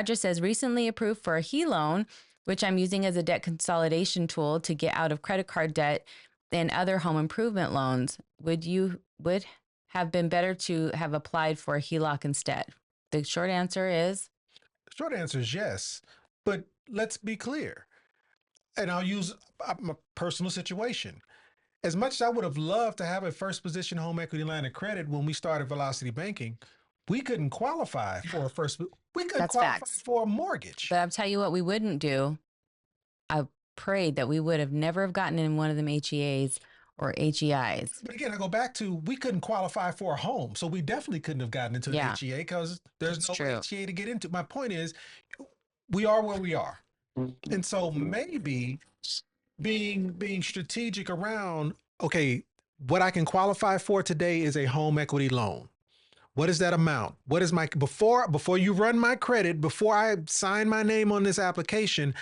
Roger says, recently approved for a HELOAN, which I'm using as a debt consolidation tool to get out of credit card debt and other home improvement loans. Would have been better to have applied for a HELOC instead? The short answer is Short answer is yes. But let's be clear. And I'll use my personal situation. As much as I would have loved to have a first position home equity line of credit when we started Velocity Banking, we couldn't qualify for a first. We couldn't that's qualify facts. for a mortgage. But I'll tell you what we wouldn't do. I prayed that we would have never have gotten in one of them HEAs or HEIs. But again, I go back to we couldn't qualify for a home, so we definitely couldn't have gotten into an Yeah, HEA because there's that's no true. HEA to get into. My point is, we are where we are, and so maybe being strategic around okay, what I can qualify for today is a home equity loan. What is that amount? What is my before you run my credit, before I sign my name on this application,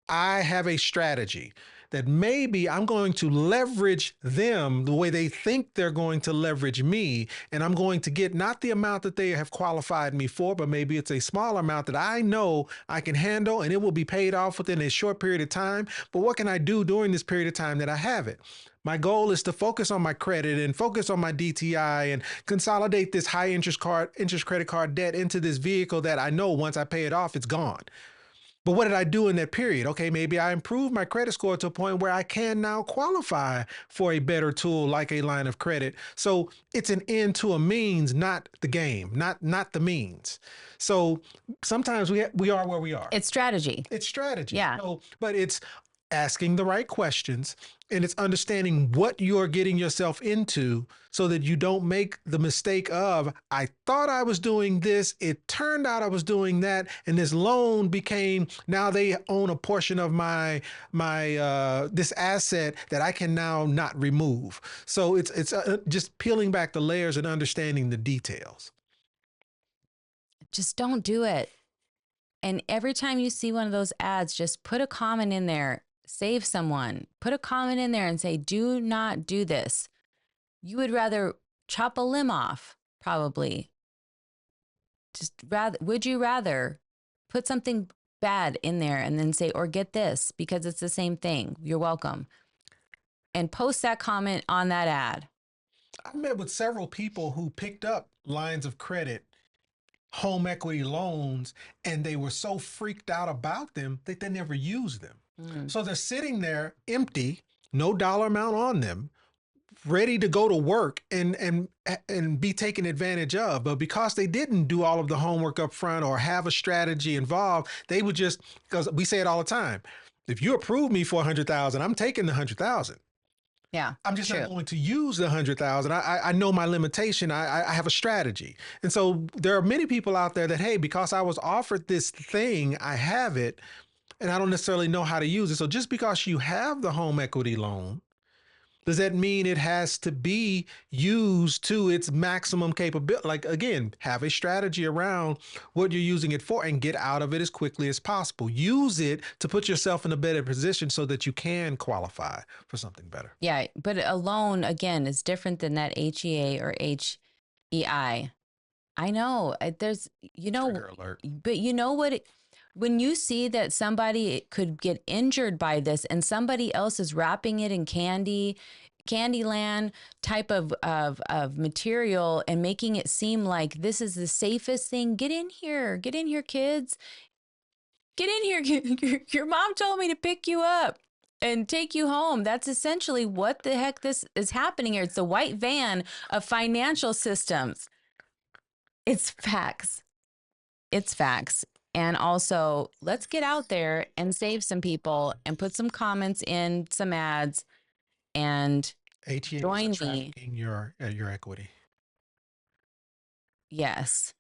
I have a strategy that maybe I'm going to leverage them the way they think they're going to leverage me. And I'm going to get not the amount that they have qualified me for, but maybe it's a smaller amount that I know I can handle and it will be paid off within a short period of time. But what can I do during this period of time that I have it? My goal is to focus on my credit and focus on my DTI and consolidate this high interest credit card debt into this vehicle that I know once I pay it off, it's gone. But what did I do in that period? Okay, maybe I improved my credit score to a point where I can now qualify for a better tool like a line of credit. So it's an end to a means, not the game, not the means. So sometimes we are where we are. It's strategy. It's strategy. Yeah. So, but it's asking the right questions and it's understanding what you're getting yourself into so that you don't make the mistake of, I thought I was doing this, it turned out I was doing that, and this loan became, now they own a portion of my this asset that I can now not remove. So it's just peeling back the layers and understanding the details. Just don't do it. And every time you see one of those ads, just put a comment in there, save someone, put a comment in there and say, do not do this. You would rather chop a limb off, probably. Would you rather put something bad in there and then say, or get this, because it's the same thing. You're welcome. And post that comment on that ad. I met with several people who picked up lines of credit, home equity loans, and they were so freaked out about them that they never used them. So they're sitting there empty, no dollar amount on them, ready to go to work and be taken advantage of. But because they didn't do all of the homework up front or have a strategy involved, they would just, because we say it all the time, if you approve me for 100,000, I'm taking the 100,000. Yeah, I'm just true. not going to use the 100,000. I know my limitation. I have a strategy. And so there are many people out there that, hey, because I was offered this thing, I have it, and I don't necessarily know how to use it. So just because you have the home equity loan, does that mean it has to be used to its maximum capability? Like, again, have a strategy around what you're using it for and get out of it as quickly as possible. Use it to put yourself in a better position so that you can qualify for something better. Yeah, but a loan, again, is different than that HEA or HEI. I know. There's, Trigger alert. but you know what? When you see that somebody could get injured by this and somebody else is wrapping it in Candyland type of material and making it seem like this is the safest thing, get in here, kids. Get in here. Your mom told me to pick you up and take you home. That's essentially what the heck this is happening here. It's the white van of financial systems. It's facts. It's facts. And also, let's get out there and save some people and put some comments in some ads and ATA join is me. trafficking your equity. Yes.